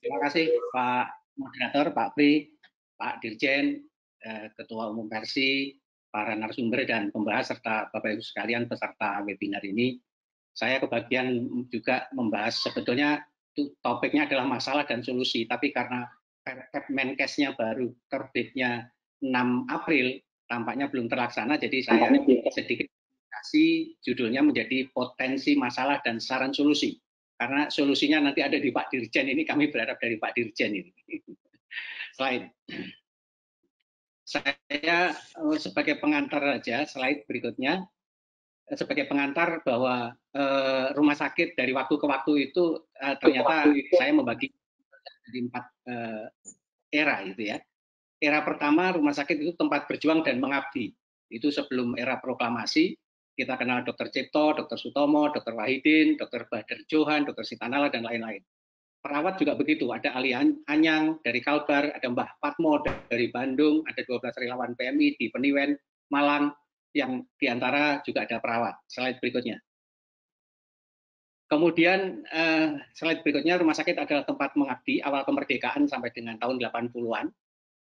Terima kasih Pak Moderator, Pak Pri, Pak Dirjen, Ketua Umum Persi, para narasumber dan pembahas serta Bapak Ibu sekalian peserta webinar ini. Saya kebagian juga membahas sebetulnya topiknya adalah masalah dan solusi, tapi karena Menkesnya baru terbitnya 6 April, tampaknya belum terlaksana, jadi saya sedikit kasih judulnya menjadi potensi masalah dan saran solusi. Karena solusinya nanti ada di Pak Dirjen ini, kami berharap dari Pak Dirjen ini. Slide. Saya sebagai pengantar aja, slide berikutnya. Sebagai pengantar bahwa rumah sakit dari waktu ke waktu itu ternyata saya membagi jadi 4 era gitu ya. Era pertama rumah sakit itu tempat berjuang dan mengabdi. Itu sebelum era proklamasi. Kita kenal Dr. Cipto, Dr. Sutomo, Dr. Wahidin, Dr. Badar Johan, Dr. Sitanala, dan lain-lain. Perawat juga begitu, ada Ali Anyang dari Kalbar, ada Mbah Patmo dari Bandung, ada 12 relawan PMI di Peniwen, Malang, yang diantara juga ada perawat. Slide berikutnya. Kemudian slide berikutnya, rumah sakit adalah tempat mengabdi awal kemerdekaan sampai dengan tahun 80-an.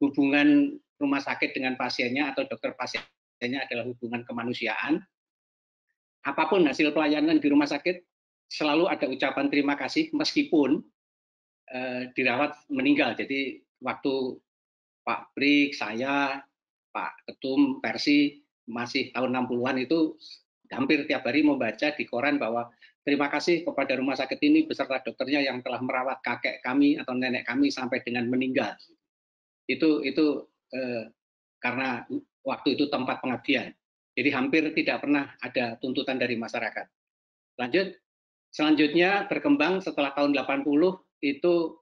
Hubungan rumah sakit dengan pasiennya atau dokter pasiennya adalah hubungan kemanusiaan. Apapun hasil pelayanan di rumah sakit, selalu ada ucapan terima kasih meskipun dirawat meninggal. Jadi waktu Pak Brik, saya, Pak Ketum, Persi, masih tahun 60-an itu hampir tiap hari membaca di koran bahwa terima kasih kepada rumah sakit ini beserta dokternya yang telah merawat kakek kami atau nenek kami sampai dengan meninggal. Itu karena waktu itu tempat pengabdian. Jadi hampir tidak pernah ada tuntutan dari masyarakat. Selanjutnya berkembang setelah tahun 80 itu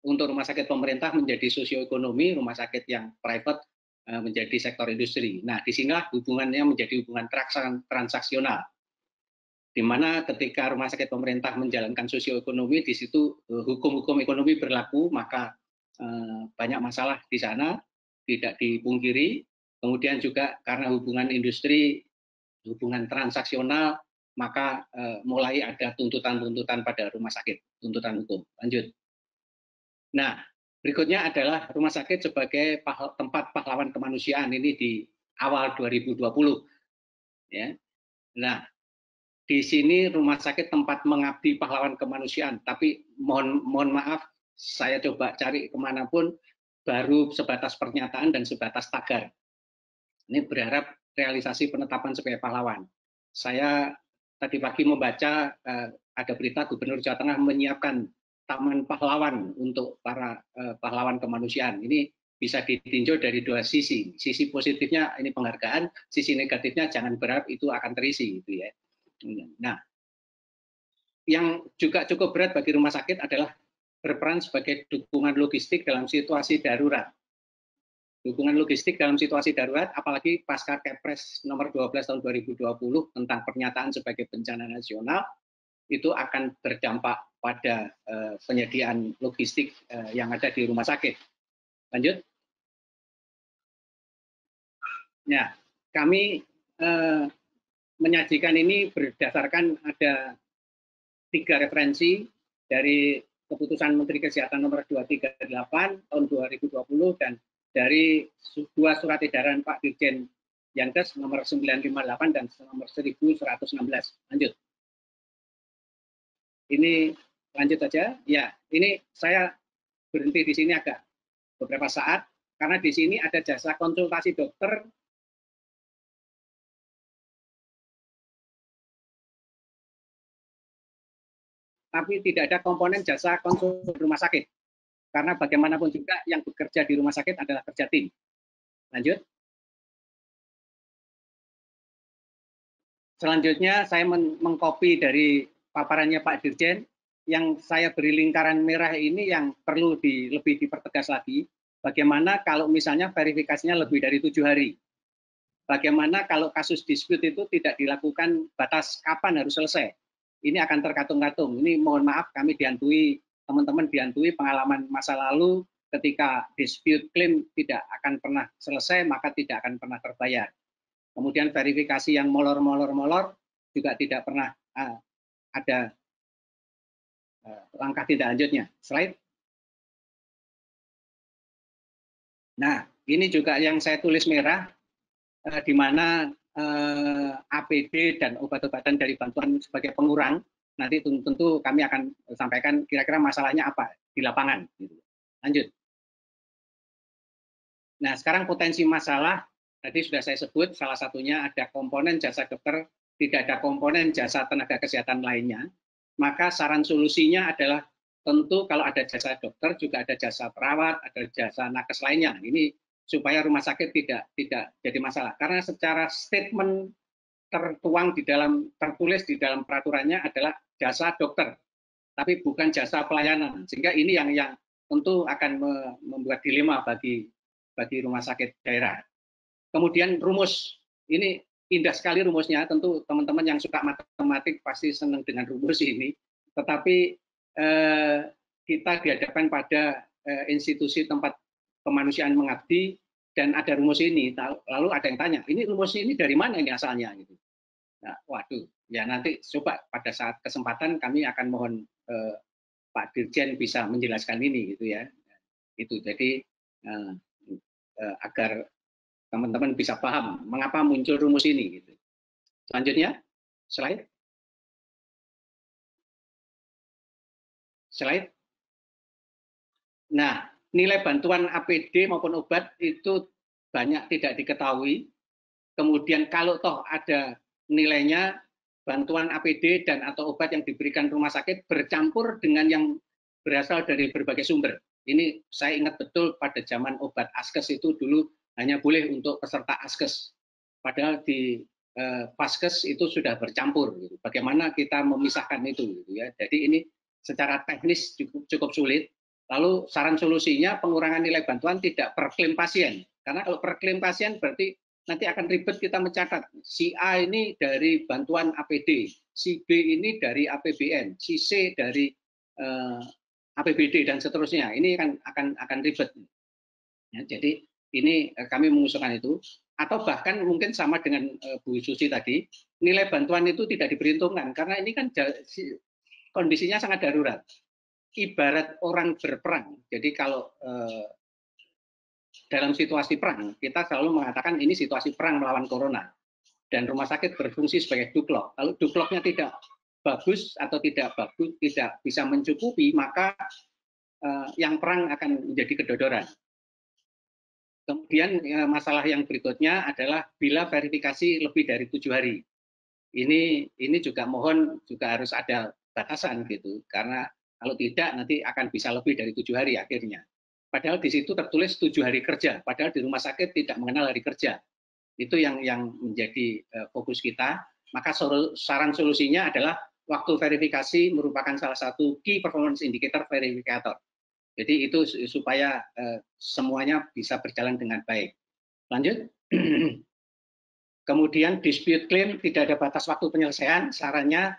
untuk rumah sakit pemerintah menjadi sosioekonomi, rumah sakit yang private menjadi sektor industri. Nah, disinilah hubungannya menjadi hubungan transaksional, di mana ketika rumah sakit pemerintah menjalankan sosioekonomi, di situ hukum-hukum ekonomi berlaku, maka banyak masalah di sana, tidak dipungkiri. Kemudian juga karena hubungan industri, hubungan transaksional, maka mulai ada tuntutan-tuntutan pada rumah sakit, tuntutan hukum. Lanjut. Nah, berikutnya adalah rumah sakit sebagai tempat pahlawan kemanusiaan, ini di awal 2020. Ya. Nah, di sini rumah sakit tempat mengabdi pahlawan kemanusiaan, tapi mohon maaf, saya coba cari kemanapun, baru sebatas pernyataan dan sebatas tagar. Ini berharap realisasi penetapan sebagai pahlawan. Saya tadi pagi membaca ada berita Gubernur Jawa Tengah menyiapkan Taman Pahlawan untuk para pahlawan kemanusiaan. Ini bisa ditinjau dari dua sisi. Sisi positifnya ini penghargaan, sisi negatifnya jangan berharap itu akan terisi, gitu ya. Nah, yang juga cukup berat bagi rumah sakit adalah berperan sebagai dukungan logistik dalam situasi darurat. Dukungan logistik dalam situasi darurat, apalagi pasca Kepres nomor 12 tahun 2020 tentang pernyataan sebagai bencana nasional, itu akan berdampak pada penyediaan logistik yang ada di rumah sakit. Lanjut. Ya, kami menyajikan ini berdasarkan ada 3 referensi dari keputusan Menteri Kesehatan nomor 238 tahun 2020 dan dari 2 surat edaran Pak Dirjen Yankes nomor 958 dan nomor 1116. Lanjut. Ini lanjut saja. Ya, ini saya berhenti di sini agak beberapa saat karena di sini ada jasa konsultasi dokter tapi tidak ada komponen jasa konsul rumah sakit. Karena bagaimanapun juga yang bekerja di rumah sakit adalah kerja tim. Lanjut. Selanjutnya saya mengcopy dari paparannya Pak Dirjen, yang saya beri lingkaran merah ini yang perlu lebih dipertegas lagi. Bagaimana kalau misalnya verifikasinya lebih dari 7 hari? Bagaimana kalau kasus dispute itu tidak dilakukan batas kapan harus selesai? Ini akan terkatung-katung. Ini mohon maaf kami dihantui, teman-teman dihantui pengalaman masa lalu ketika dispute claim tidak akan pernah selesai, maka tidak akan pernah terbayar. Kemudian verifikasi yang molor juga tidak pernah ada langkah tindak lanjutnya. Slide. Nah, ini juga yang saya tulis merah, di mana APD dan obat-obatan dari bantuan sebagai pengurang. Nanti tentu kami akan sampaikan kira-kira masalahnya apa di lapangan. Lanjut. Nah, sekarang potensi masalah, tadi sudah saya sebut, salah satunya ada komponen jasa dokter, tidak ada komponen jasa tenaga kesehatan lainnya. Maka saran solusinya adalah tentu kalau ada jasa dokter, juga ada jasa perawat, ada jasa nakes lainnya. Ini supaya rumah sakit tidak jadi masalah. Karena secara statement tertulis di dalam peraturannya adalah jasa dokter, tapi bukan jasa pelayanan. Sehingga ini yang tentu akan membuat dilema bagi rumah sakit daerah. Kemudian rumus, ini indah sekali rumusnya, tentu teman-teman yang suka matematik pasti senang dengan rumus ini, tetapi kita dihadapkan pada institusi tempat kemanusiaan mengabdi, dan ada rumus ini, lalu ada yang tanya, ini rumus ini dari mana ini asalnya? Gitu. Nah, waduh, ya nanti coba pada saat kesempatan kami akan mohon Pak Dirjen bisa menjelaskan ini, gitu ya. Itu jadi agar teman-teman bisa paham mengapa muncul rumus ini. Gitu. Selanjutnya, slide. Nah, nilai bantuan APD maupun obat itu banyak tidak diketahui. Kemudian kalau toh ada nilainya, bantuan APD dan atau obat yang diberikan rumah sakit bercampur dengan yang berasal dari berbagai sumber. Ini saya ingat betul pada zaman obat Askes itu dulu hanya boleh untuk peserta Askes. Padahal di Vaskes itu sudah bercampur. Gitu. Bagaimana kita memisahkan itu? Gitu ya. Jadi ini secara teknis cukup sulit. Lalu saran solusinya pengurangan nilai bantuan tidak per klaim pasien. Karena kalau per klaim pasien berarti nanti akan ribet kita mencatat. Si A ini dari bantuan APD, si B ini dari APBN, si C dari APBD dan seterusnya. Ini akan ribet. Ya, jadi ini kami mengusulkan itu. Atau bahkan mungkin sama dengan Bu Susi tadi, nilai bantuan itu tidak diperhitungkan karena ini kan kondisinya sangat darurat. Ibarat orang berperang. Jadi kalau dalam situasi perang, kita selalu mengatakan ini situasi perang melawan corona. Dan rumah sakit berfungsi sebagai duklok. Kalau dukloknya tidak bagus atau tidak bisa mencukupi, maka yang perang akan menjadi kedodoran. Kemudian masalah yang berikutnya adalah bila verifikasi lebih dari 7 hari. Ini juga mohon juga harus ada batasan gitu, karena kalau tidak nanti akan bisa lebih dari 7 hari akhirnya. Padahal di situ tertulis 7 hari kerja, padahal di rumah sakit tidak mengenal hari kerja. Itu yang menjadi fokus kita. Maka saran solusinya adalah waktu verifikasi merupakan salah satu key performance indicator verifikator. Jadi itu supaya semuanya bisa berjalan dengan baik. Lanjut. Kemudian dispute claim tidak ada batas waktu penyelesaian, sarannya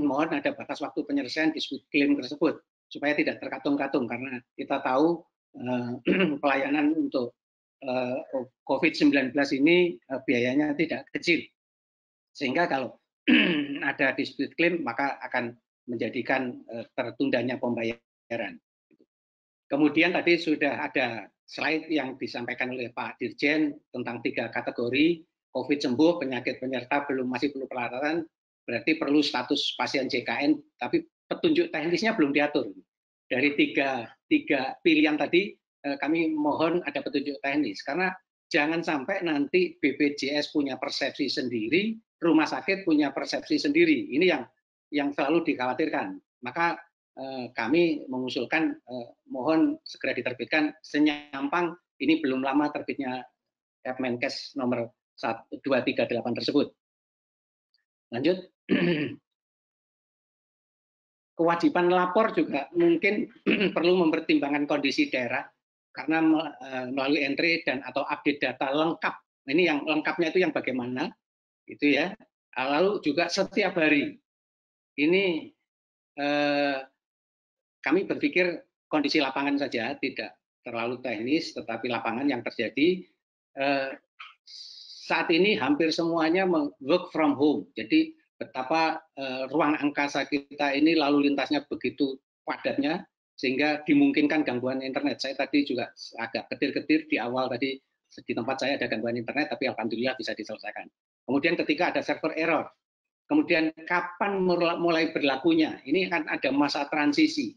mohon ada batas waktu penyelesaian dispute claim tersebut supaya tidak terkatung-katung karena kita tahu pelayanan untuk COVID-19 ini biayanya tidak kecil. Sehingga kalau ada dispute claim maka akan menjadikan tertundanya pembayaran. Kemudian tadi sudah ada slide yang disampaikan oleh Pak Dirjen tentang 3 kategori. COVID sembuh, penyakit penyerta masih perlu perawatan, berarti perlu status pasien JKN, tapi petunjuk teknisnya belum diatur. Dari tiga pilihan tadi, kami mohon ada petunjuk teknis, karena jangan sampai nanti BPJS punya persepsi sendiri, rumah sakit punya persepsi sendiri. Ini yang selalu dikhawatirkan. Maka kami mengusulkan mohon segera diterbitkan senyampang ini belum lama terbitnya Kemenkes nomor 238 tersebut. Lanjut. Kewajiban lapor juga mungkin perlu mempertimbangkan kondisi daerah karena melalui entry dan atau update data lengkap. Ini yang lengkapnya itu yang bagaimana itu ya. Lalu juga setiap hari. Ini kami berpikir kondisi lapangan saja, tidak terlalu teknis, tetapi lapangan yang terjadi saat ini hampir semuanya work from home. Jadi betapa ruang angkasa kita ini lalu lintasnya begitu padatnya, sehingga dimungkinkan gangguan internet. Saya tadi juga agak ketir-ketir di awal tadi, di tempat saya ada gangguan internet, tapi alhamdulillah bisa diselesaikan. Kemudian ketika ada server error, kemudian kapan mulai berlakunya? Ini kan ada masa transisi.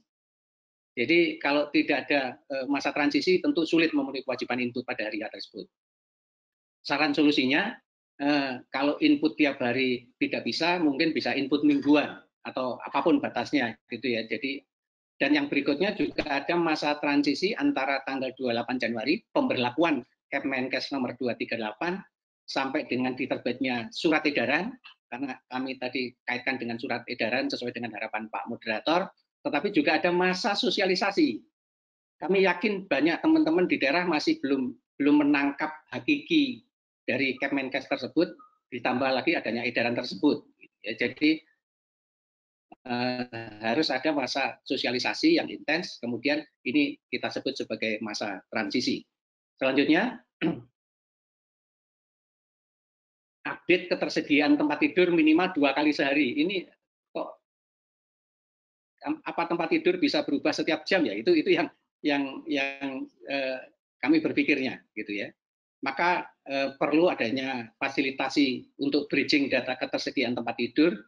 Jadi kalau tidak ada masa transisi, tentu sulit memenuhi kewajiban input pada hari tersebut. Saran solusinya, kalau input tiap hari tidak bisa, mungkin bisa input mingguan atau apapun batasnya, gitu ya. Jadi, dan yang berikutnya juga ada masa transisi antara tanggal 28 Januari pemberlakuan Kemenkes nomor 238 sampai dengan diterbitnya surat edaran, karena kami tadi kaitkan dengan surat edaran sesuai dengan harapan Pak Moderator. Tetapi juga ada masa sosialisasi. Kami yakin banyak teman-teman di daerah masih belum menangkap hakiki dari Kemenkes tersebut, ditambah lagi adanya edaran tersebut. Ya, jadi harus ada masa sosialisasi yang intens, kemudian ini kita sebut sebagai masa transisi. Selanjutnya, update ketersediaan tempat tidur minimal 2 kali sehari. Ini kok apa tempat tidur bisa berubah setiap jam ya? Itu yang kami berpikirnya, gitu ya. Maka perlu adanya fasilitasi untuk bridging data ketersediaan tempat tidur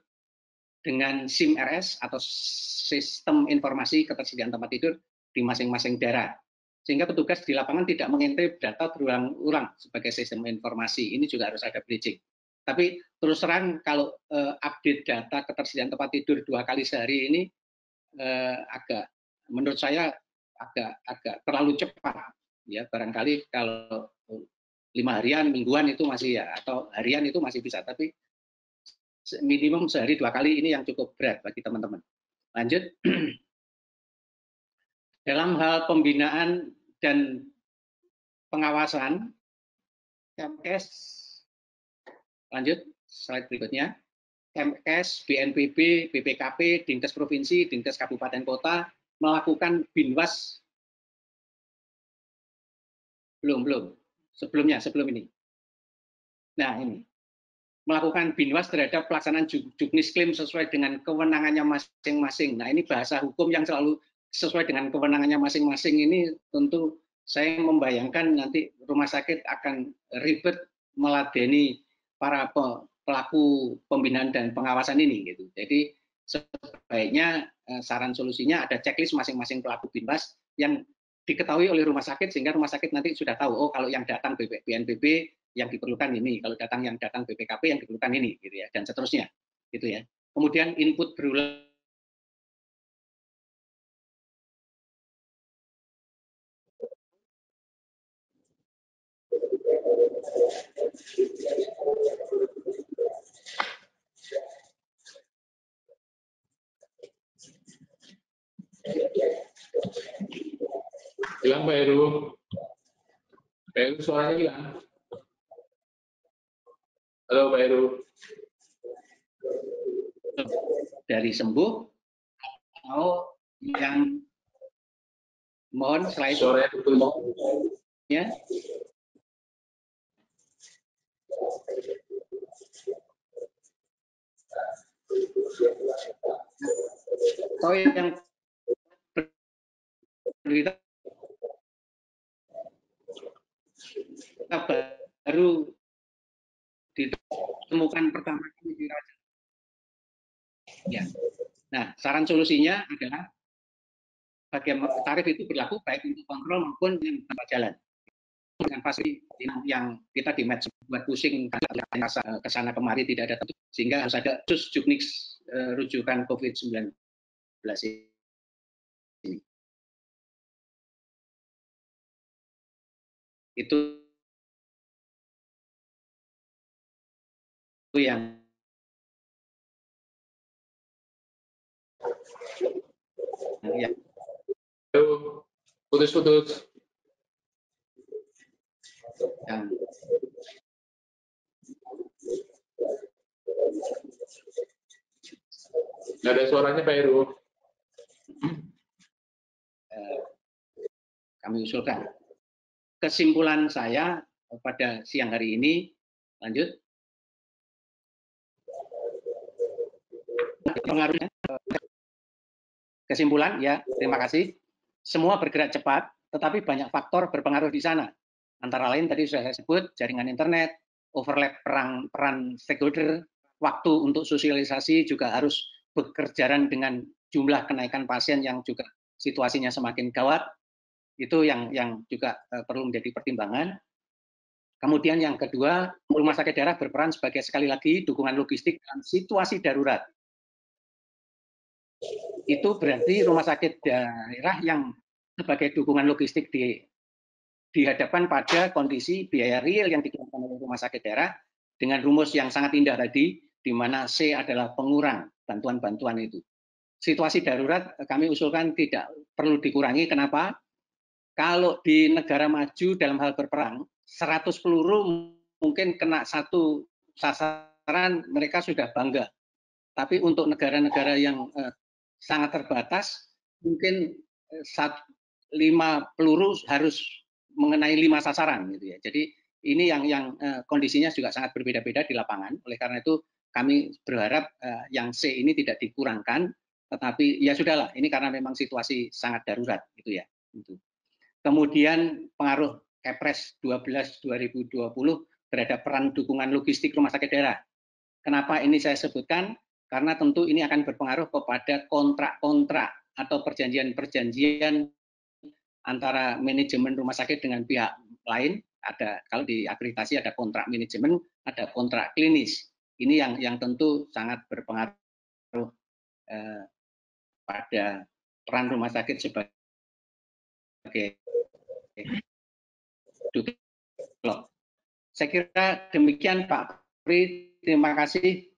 dengan SIM-RS atau sistem informasi ketersediaan tempat tidur di masing-masing daerah. Sehingga petugas di lapangan tidak mengintip data berulang-ulang sebagai sistem informasi. Ini juga harus ada bridging. Tapi terus terang kalau update data ketersediaan tempat tidur 2 kali sehari ini agak, menurut saya agak terlalu cepat. Ya, barangkali kalau 5 harian, mingguan itu masih ya, atau harian itu masih bisa. Tapi minimum sehari 2 kali ini yang cukup berat bagi teman-teman. Lanjut. Dalam hal pembinaan dan pengawasan, Kemkes, lanjut slide berikutnya. Kemkes, BNPB, BPKP, Dinkes Provinsi, Dinkes Kabupaten Kota melakukan binwas sebelum ini. Nah, ini melakukan binwas terhadap pelaksanaan juknis klaim sesuai dengan kewenangannya masing-masing. Nah, ini bahasa hukum yang selalu sesuai dengan kewenangannya masing-masing ini tentu saya membayangkan nanti rumah sakit akan ribet meladeni para pelaku pembinaan dan pengawasan ini, gitu. Jadi sebaiknya saran solusinya ada checklist masing-masing pelaku binwas yang diketahui oleh rumah sakit, sehingga rumah sakit nanti sudah tahu, oh kalau yang datang BNPB yang diperlukan ini, kalau yang datang BPKP yang diperlukan ini, gitu ya, dan seterusnya, gitu ya. Kemudian input berulang. Hilang Pak Heru. Pak Heru suaranya hilang. Halo Pak Heru. Dari sembuh atau yang mohon slide suaranya betul ya. Oh, yang berita baru ditemukan pertama kali di Raja. Ya. Nah, saran solusinya adalah bagaimana tarif itu berlaku baik untuk kontrol maupun yang tempat jalan. Dengan pasti yang kita di match buat pusing ke sana kemari tidak ada, sehingga harus ada khusus juknis rujukan COVID-19 ini. Itu yang ya. Putus-putus. Nggak ada suaranya Pak Heru. Kami usulkan. Kesimpulan saya pada siang hari ini, lanjut. Pengaruhnya, kesimpulan ya, terima kasih. semua bergerak cepat, tetapi banyak faktor berpengaruh di sana. Antara lain tadi sudah saya sebut, jaringan internet, overlap peran stakeholder, waktu untuk sosialisasi juga harus bekerjaan dengan jumlah kenaikan pasien yang juga situasinya semakin gawat. Itu yang juga perlu menjadi pertimbangan. Kemudian yang kedua, rumah sakit daerah berperan sebagai sekali lagi dukungan logistik dalam situasi darurat. Itu berarti rumah sakit daerah yang sebagai dukungan logistik dihadapkan pada kondisi biaya real yang dikeluarkan oleh rumah sakit daerah dengan rumus yang sangat indah tadi, di mana C adalah pengurang bantuan-bantuan itu. Situasi darurat kami usulkan tidak perlu dikurangi. Kenapa? Kalau di negara maju dalam hal berperang, 100 peluru mungkin kena satu sasaran, mereka sudah bangga. Tapi untuk negara-negara yang sangat terbatas, mungkin 5 peluru harus mengenai 5 sasaran gitu ya. Jadi ini yang kondisinya juga sangat berbeda-beda di lapangan. Oleh karena itu kami berharap yang C ini tidak dikurangkan, tetapi ya sudahlah, ini karena memang situasi sangat darurat gitu ya. Kemudian pengaruh Kepres 12 2020 terhadap peran dukungan logistik rumah sakit daerah. Kenapa ini saya sebutkan? Karena tentu ini akan berpengaruh kepada kontrak-kontrak atau perjanjian-perjanjian antara manajemen rumah sakit dengan pihak lain. Ada, kalau di akreditasi ada kontrak manajemen, ada kontrak klinis. Ini yang tentu sangat berpengaruh pada peran rumah sakit sebagai saya kira demikian Pak Pri, terima kasih.